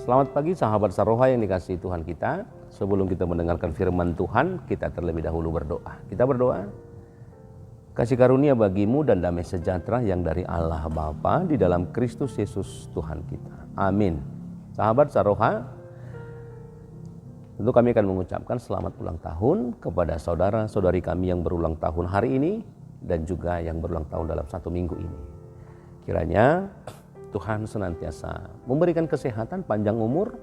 Selamat pagi sahabat Saroha yang dikasihi Tuhan kita. Sebelum kita mendengarkan firman Tuhan, kita terlebih dahulu berdoa. Kita berdoa. Kasih karunia bagimu dan damai sejahtera yang dari Allah Bapa di dalam Kristus Yesus Tuhan kita. Amin. Sahabat Saroha, tentu kami akan mengucapkan selamat ulang tahun kepada saudara-saudari kami yang berulang tahun hari ini dan juga yang berulang tahun dalam 1 minggu ini. Kiranya Tuhan senantiasa memberikan kesehatan, panjang umur,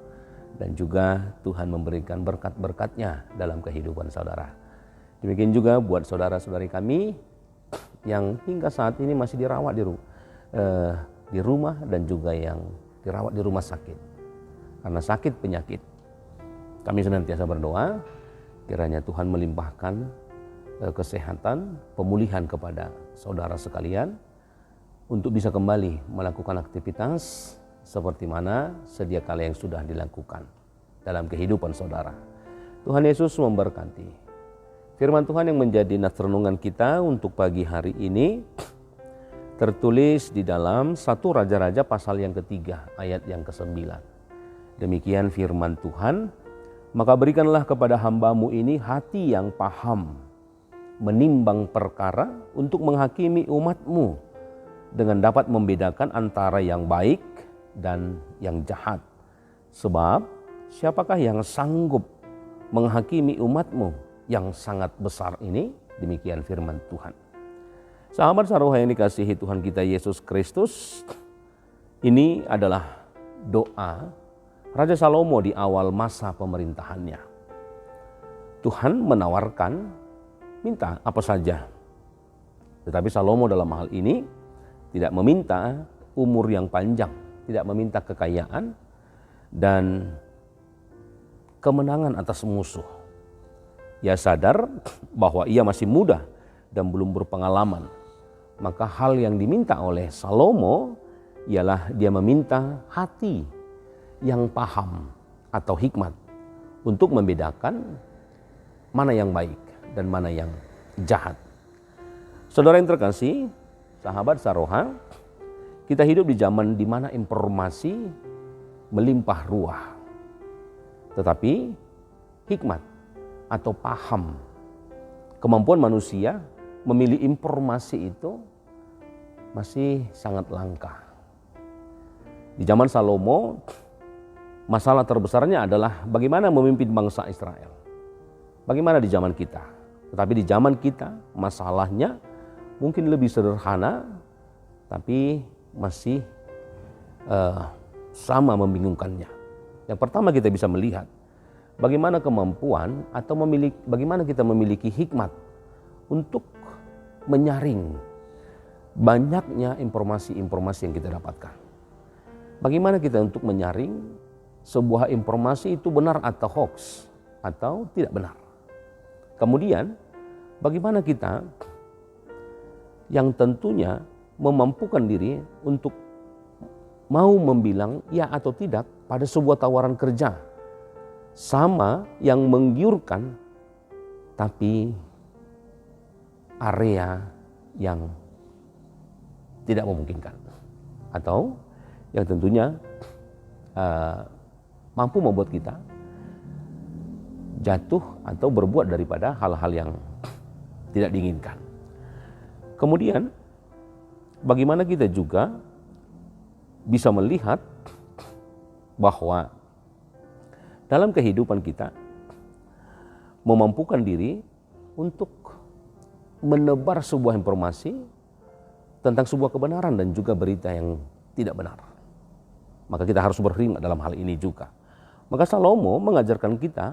dan juga Tuhan memberikan berkat-berkat-Nya dalam kehidupan saudara. Demikian juga buat saudara-saudari kami yang hingga saat ini masih dirawat di rumah dan juga yang dirawat di rumah sakit karena sakit penyakit. Kami senantiasa berdoa kiranya Tuhan melimpahkan kesehatan, pemulihan kepada saudara sekalian untuk bisa kembali melakukan aktivitas seperti mana sedia kala yang sudah dilakukan dalam kehidupan saudara. Tuhan Yesus memberkati. Firman Tuhan yang menjadi nats renungan kita untuk pagi hari ini tertulis di dalam 1 Raja-Raja pasal yang ketiga ayat yang ke-9. Demikian firman Tuhan, maka berikanlah kepada hambamu ini hati yang paham, menimbang perkara untuk menghakimi umatmu, dengan dapat membedakan antara yang baik dan yang jahat. Sebab siapakah yang sanggup menghakimi umatmu yang sangat besar ini? Demikian firman Tuhan. Sahabat Saroha yang dikasihi Tuhan kita Yesus Kristus, ini adalah doa Raja Salomo di awal masa pemerintahannya. Tuhan menawarkan minta apa saja. Tetapi Salomo dalam hal ini tidak meminta umur yang panjang, tidak meminta kekayaan dan kemenangan atas musuh. Ia sadar bahwa ia masih muda dan belum berpengalaman. Maka hal yang diminta oleh Salomo ialah dia meminta hati yang paham atau hikmat untuk membedakan mana yang baik dan mana yang jahat. Saudara yang terkasih, sahabat Saroha, kita hidup di zaman di mana informasi melimpah ruah. Tetapi hikmat atau paham, kemampuan manusia memilih informasi itu masih sangat langka. Di zaman Salomo, masalah terbesarnya adalah bagaimana memimpin bangsa Israel. Bagaimana di zaman kita? Tetapi di zaman kita masalahnya mungkin lebih sederhana, tapi masih sama membingungkannya. Yang pertama kita bisa melihat bagaimana kemampuan atau bagaimana kita memiliki hikmat untuk menyaring banyaknya informasi-informasi yang kita dapatkan. Bagaimana kita untuk menyaring sebuah informasi itu benar atau hoax atau tidak benar. Kemudian bagaimana kita yang tentunya memampukan diri untuk mau membilang ya atau tidak pada sebuah tawaran kerja sama yang menggiurkan tapi area yang tidak memungkinkan atau yang tentunya mampu membuat kita jatuh atau berbuat daripada hal-hal yang tidak diinginkan. Kemudian bagaimana kita juga bisa melihat bahwa dalam kehidupan kita memampukan diri untuk menebar sebuah informasi tentang sebuah kebenaran dan juga berita yang tidak benar. Maka kita harus berhikmat dalam hal ini juga. Maka Salomo mengajarkan kita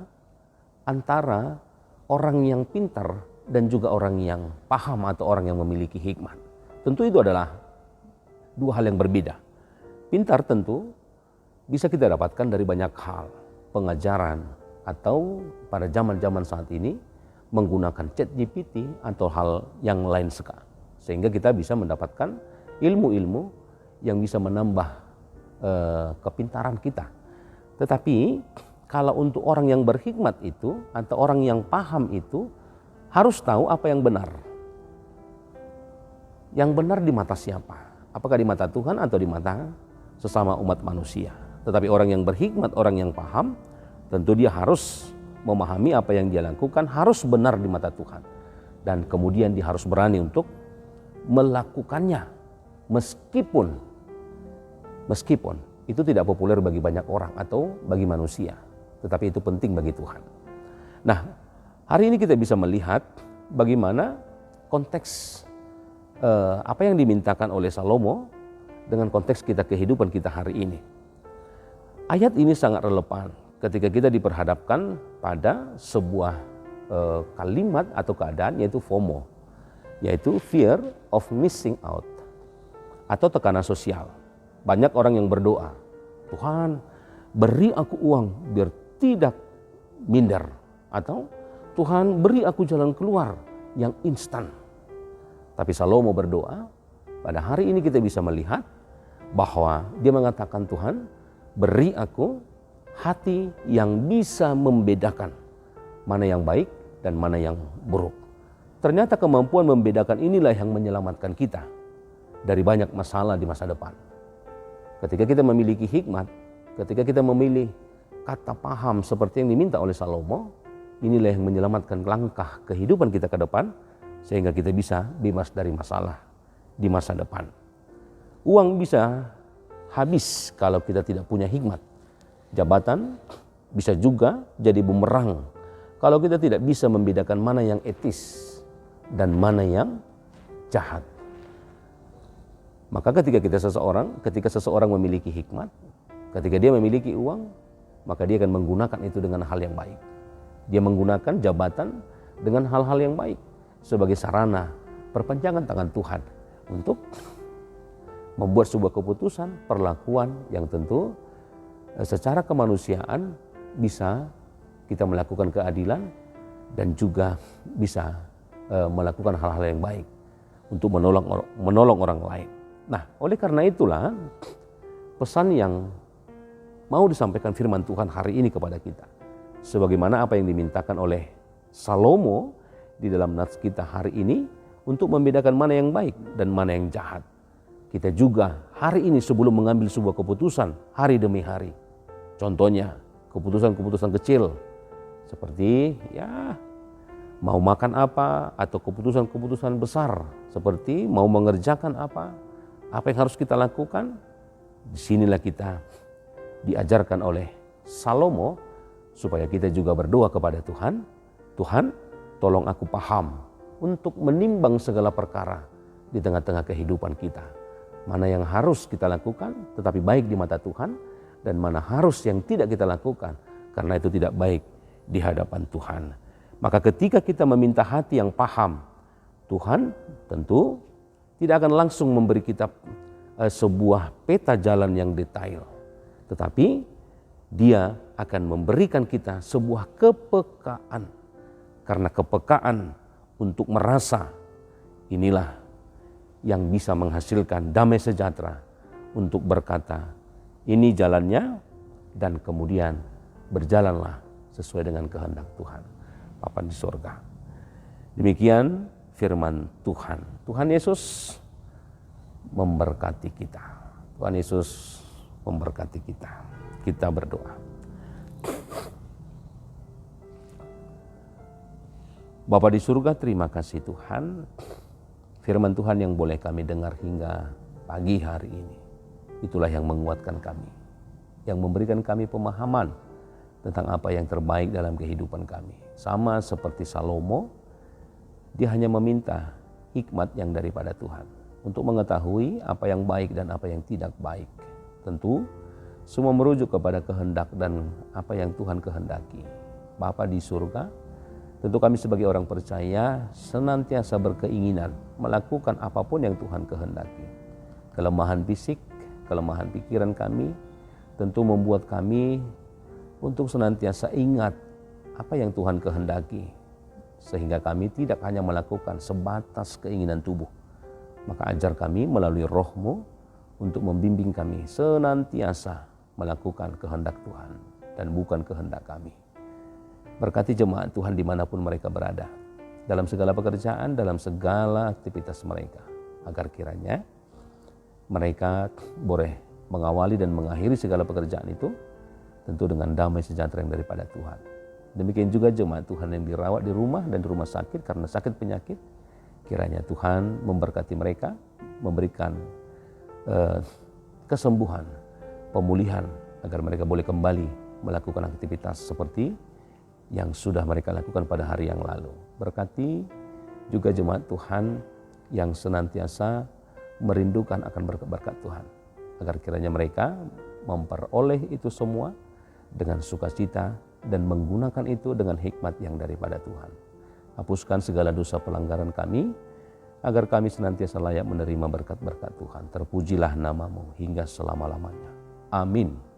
antara orang yang pintar dan juga orang yang paham atau orang yang memiliki hikmat. Tentu itu adalah dua hal yang berbeda. Pintar tentu bisa kita dapatkan dari banyak hal, pengajaran atau pada zaman-zaman saat ini menggunakan ChatGPT atau hal yang lain sehingga kita bisa mendapatkan ilmu-ilmu yang bisa menambah kepintaran kita. Tetapi kalau untuk orang yang berhikmat itu atau orang yang paham itu harus tahu apa yang benar. Yang benar di mata siapa? Apakah di mata Tuhan atau di mata sesama umat manusia? Tetapi orang yang berhikmat, orang yang paham, tentu dia harus memahami apa yang dia lakukan harus benar di mata Tuhan. Dan kemudian dia harus berani untuk melakukannya meskipun itu tidak populer bagi banyak orang atau bagi manusia. Tetapi itu penting bagi Tuhan. Nah, hari ini kita bisa melihat bagaimana konteks apa yang dimintakan oleh Salomo dengan konteks kehidupan kita hari ini. Ayat ini sangat relevan ketika kita diperhadapkan pada sebuah kalimat atau keadaan, yaitu FOMO, yaitu fear of missing out atau tekanan sosial. Banyak orang yang berdoa, Tuhan beri aku uang biar tidak minder, atau Tuhan beri aku jalan keluar yang instan. Tapi Salomo berdoa, pada hari ini kita bisa melihat bahwa dia mengatakan, Tuhan beri aku hati yang bisa membedakan mana yang baik dan mana yang buruk. Ternyata kemampuan membedakan inilah yang menyelamatkan kita dari banyak masalah di masa depan. Ketika kita memiliki hikmat, ketika kita memilih kata paham seperti yang diminta oleh Salomo, inilah yang menyelamatkan langkah kehidupan kita ke depan, sehingga kita bisa bebas dari masalah di masa depan. Uang bisa habis kalau kita tidak punya hikmat. Jabatan bisa juga jadi bumerang kalau kita tidak bisa membedakan mana yang etis dan mana yang jahat. Maka ketika seseorang memiliki hikmat, ketika dia memiliki uang, maka dia akan menggunakan itu dengan hal yang baik. Dia menggunakan jabatan dengan hal-hal yang baik sebagai sarana perpanjangan tangan Tuhan untuk membuat sebuah keputusan, perlakuan yang tentu secara kemanusiaan bisa kita melakukan keadilan dan juga bisa melakukan hal-hal yang baik untuk menolong orang lain. Nah, oleh karena itulah pesan yang mau disampaikan firman Tuhan hari ini kepada kita, sebagaimana apa yang dimintakan oleh Salomo di dalam nats kita hari ini untuk membedakan mana yang baik dan mana yang jahat. Kita juga hari ini sebelum mengambil sebuah keputusan hari demi hari, contohnya keputusan-keputusan kecil seperti mau makan apa, atau keputusan-keputusan besar seperti mau mengerjakan apa yang harus kita lakukan. Disinilah kita diajarkan oleh Salomo supaya kita juga berdoa kepada Tuhan, Tuhan tolong aku paham untuk menimbang segala perkara di tengah-tengah kehidupan kita. Mana yang harus kita lakukan tetapi baik di mata Tuhan, dan mana harus yang tidak kita lakukan karena itu tidak baik di hadapan Tuhan. Maka ketika kita meminta hati yang paham, Tuhan tentu tidak akan langsung memberi kita sebuah peta jalan yang detail, tetapi Dia akan memberikan kita sebuah kepekaan. Karena kepekaan untuk merasa, inilah yang bisa menghasilkan damai sejahtera untuk berkata, ini jalannya, dan kemudian berjalanlah sesuai dengan kehendak Tuhan, Bapa di surga. Demikian firman Tuhan. Tuhan Yesus memberkati kita. Tuhan Yesus memberkati kita. Kita berdoa. Bapa di surga, terima kasih Tuhan. Firman Tuhan yang boleh kami dengar hingga pagi hari ini, itulah yang menguatkan kami, yang memberikan kami pemahaman tentang apa yang terbaik dalam kehidupan kami. Sama seperti Salomo, dia hanya meminta hikmat yang daripada Tuhan untuk mengetahui apa yang baik dan apa yang tidak baik. Tentu semua merujuk kepada kehendak dan apa yang Tuhan kehendaki. Bapa di surga, tentu kami sebagai orang percaya senantiasa berkeinginan melakukan apapun yang Tuhan kehendaki. Kelemahan fisik, kelemahan pikiran kami tentu membuat kami untuk senantiasa ingat apa yang Tuhan kehendaki, sehingga kami tidak hanya melakukan sebatas keinginan tubuh. Maka ajar kami melalui Roh-Mu untuk membimbing kami senantiasa melakukan kehendak Tuhan dan bukan kehendak kami. Berkati jemaat Tuhan dimanapun mereka berada, dalam segala pekerjaan, dalam segala aktivitas mereka, agar kiranya mereka boleh mengawali dan mengakhiri segala pekerjaan itu tentu dengan damai sejahtera yang daripada Tuhan. Demikian juga jemaat Tuhan yang dirawat di rumah dan di rumah sakit karena sakit penyakit, kiranya Tuhan memberkati mereka, memberikan kesembuhan, pemulihan agar mereka boleh kembali melakukan aktivitas seperti yang sudah mereka lakukan pada hari yang lalu. Berkati juga jemaat Tuhan yang senantiasa merindukan akan berkat-berkat Tuhan, agar kiranya mereka memperoleh itu semua dengan sukacita dan menggunakan itu dengan hikmat yang daripada Tuhan. Hapuskan segala dosa pelanggaran kami, agar kami senantiasa layak menerima berkat-berkat Tuhan. Terpujilah namamu hingga selama-lamanya. Amin.